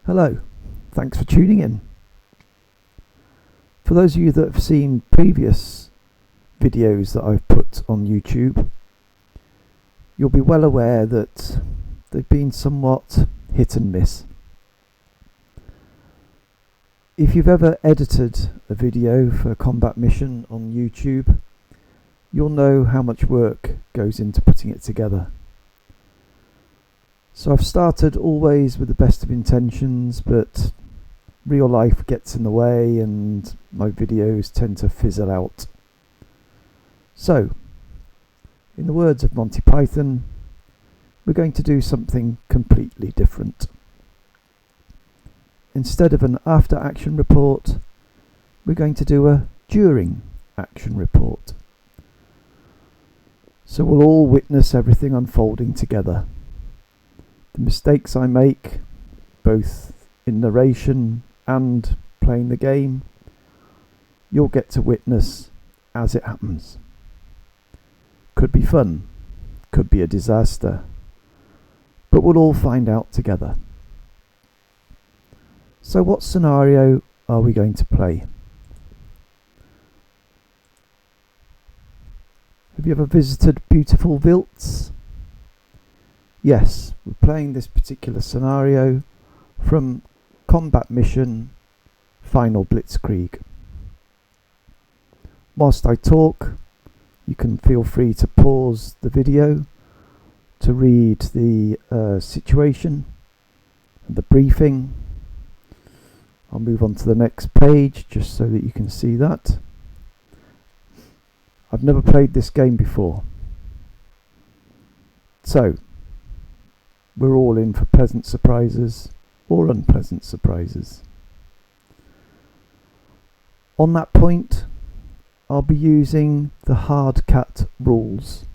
Hello, thanks for tuning in. For those of you that have seen previous videos that I've put on YouTube, you'll be well aware that they've been somewhat hit and miss. If you've ever edited a video for a combat mission on YouTube, you'll know how much work goes into putting it together. So I've started always with the best of intentions, but real life gets in the way and my videos tend to fizzle out. So, in the words of Monty Python, we're going to do something completely different. Instead of an after action report, we're going to do a during action report. So we'll all witness everything unfolding together. The mistakes I make, both in narration and playing the game, you'll get to witness as it happens. Could be fun, could be a disaster, but we'll all find out together. So what scenario are we going to play? Have you ever visited beautiful Wiltz? Yes, we're playing this particular scenario from Combat Mission Final Blitzkrieg. Whilst I talk, you can feel free to pause the video to read the situation and the briefing. I'll move on to the next page just so that you can see that. I've never played this game before, so we're all in for pleasant surprises or unpleasant surprises. On that point, I'll be using the hard cat rules.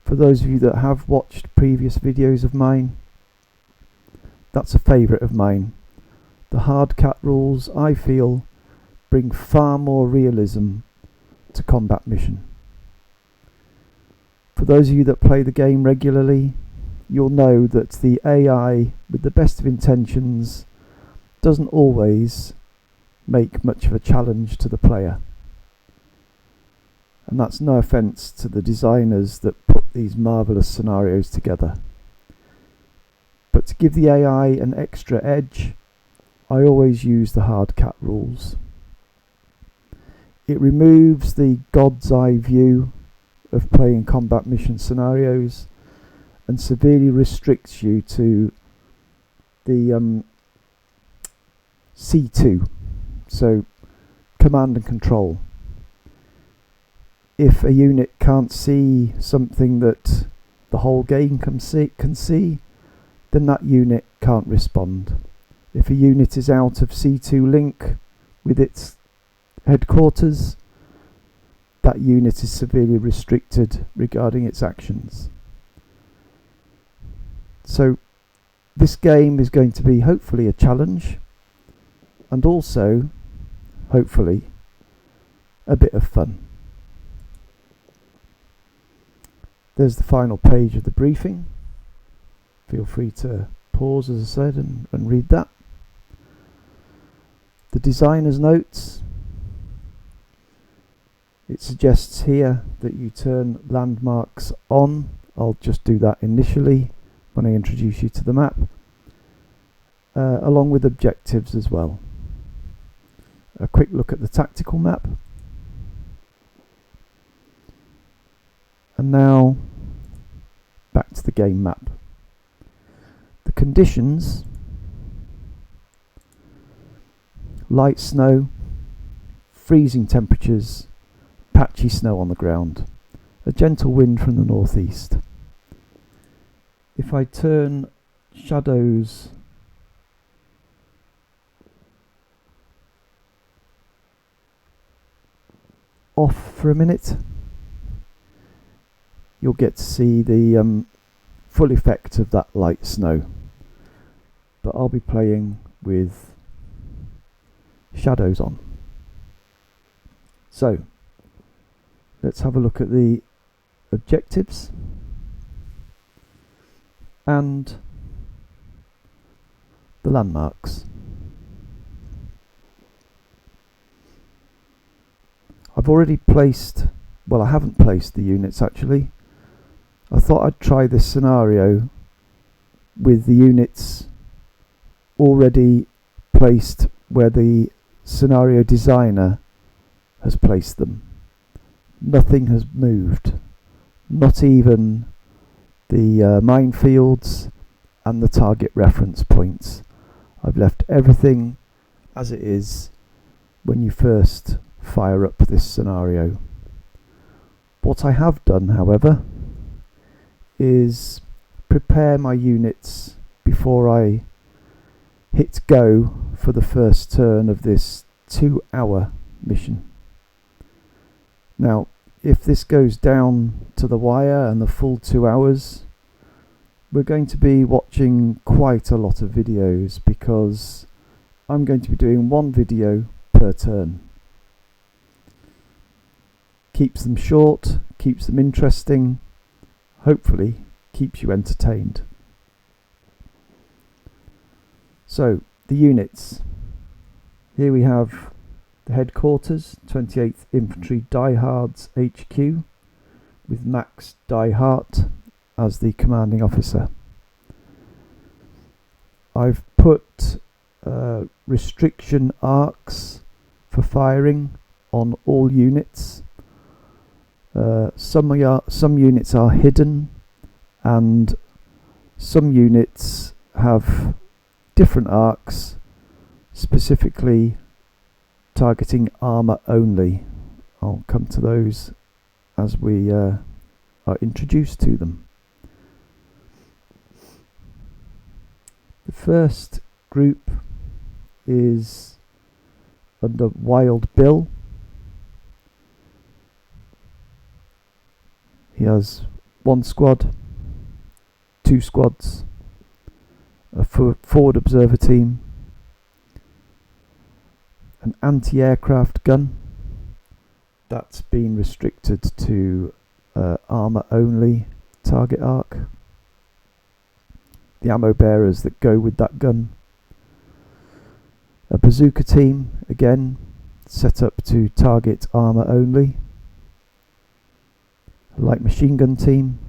For those of you that have watched previous videos of mine, that's a favourite of mine. The hard cat rules, I feel, bring far more realism to combat mission. For those of you that play the game regularly, you'll know that the AI, with the best of intentions, doesn't always make much of a challenge to the player. And that's no offence to the designers that put these marvellous scenarios together. But to give the AI an extra edge, I always use the hard cat rules. It removes the God's eye view of playing combat mission scenarios and severely restricts you to the C2, so command and control. If a unit can't see something that the whole game can see, then that unit can't respond. If a unit is out of C2 link with its headquarters, that unit is severely restricted regarding its actions. So this game is going to be hopefully a challenge and also hopefully a bit of fun. There's the final page of the briefing. Feel free to pause, as I said, and read that. The designer's notes. It suggests here that you turn landmarks on. I'll just do that initially when I introduce you to the map, along with objectives as well. A quick look at the tactical map. And now back to the game map. The conditions: light snow, freezing temperatures, patchy snow on the ground, a gentle wind from the northeast. If I turn shadows off for a minute, you'll get to see the full effect of that light snow. But I'll be playing with shadows on. So let's have a look at the objectives and the landmarks. I've already placed, well, I haven't placed the units actually. I thought I'd try this scenario with the units already placed where the scenario designer has placed them. Nothing has moved, not even the minefields and the target reference points. I've left everything as it is when you first fire up this scenario. What I have done, however, is prepare my units before I hit go for the first turn of this 2-hour mission. Now, if this goes down to the wire and the full 2 hours, we're going to be watching quite a lot of videos because I'm going to be doing one video per turn. Keeps them short, keeps them interesting, hopefully keeps you entertained. So, the units. Here we have the headquarters, 28th Infantry Diehards HQ, with Max Diehard as the commanding officer. I've put restriction arcs for firing on all units. Some units are hidden, and some units have different arcs, specifically targeting armour only. I'll come to those as we are introduced to them. The first group is under Wild Bill. He has 1 squad, 2 squads, a forward observer team, an anti-aircraft gun that's been restricted to armour only target arc, the ammo bearers that go with that gun, a bazooka team, again set up to target armour only, a light machine gun team,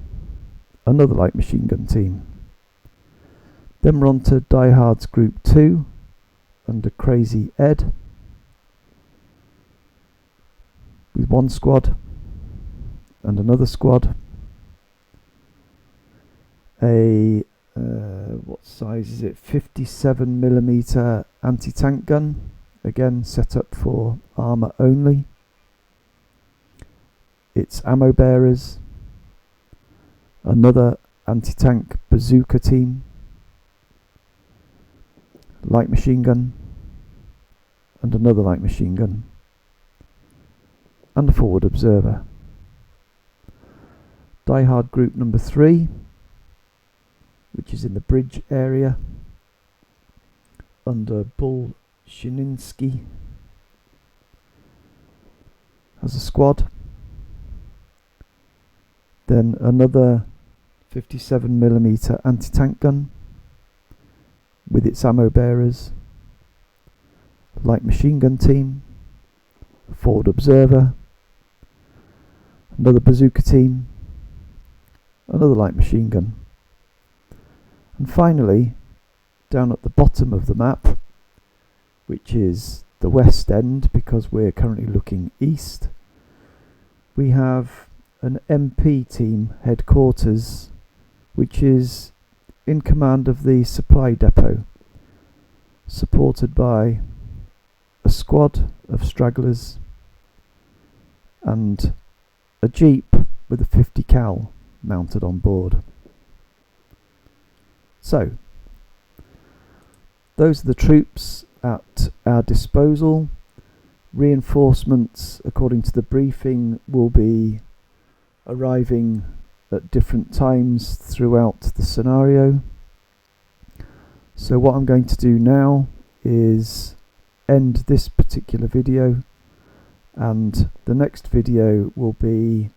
another light machine gun team. Then we're on to Die Hard's Group 2 under Crazy Ed with 1 squad and another squad. A what size is it? 57mm anti-tank gun, again set up for armour only. Its ammo bearers, another anti-tank bazooka team, light machine gun and another light machine gun, and a forward observer. Die Hard Group number 3, which is in the bridge area under Bolshinsky, has a squad. Then another 57mm anti-tank gun with its ammo bearers, light machine gun team, a forward observer, another bazooka team, another light machine gun. And finally, down at the bottom of the map, which is the west end because we're currently looking east, we have an MP team headquarters which is in command of the supply depot, supported by a squad of stragglers and a jeep with a 50 cal mounted on board. So, those are the troops at our disposal. Reinforcements, according to the briefing, will be arriving at different times throughout the scenario. So what I'm going to do now is end this particular video, and the next video will be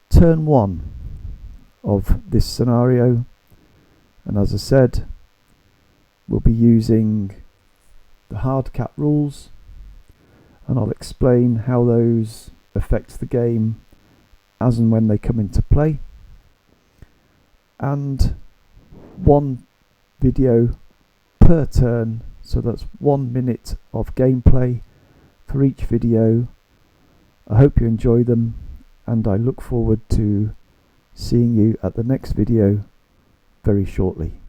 turn 1 of this scenario, and as I said, we'll be be using the hard cap rules, and I'll explain how those affect the game as and when they come into play, and one video per turn, so that's 1 minute of gameplay for each video. I hope you enjoy them, and I look forward to seeing you at the next video very shortly.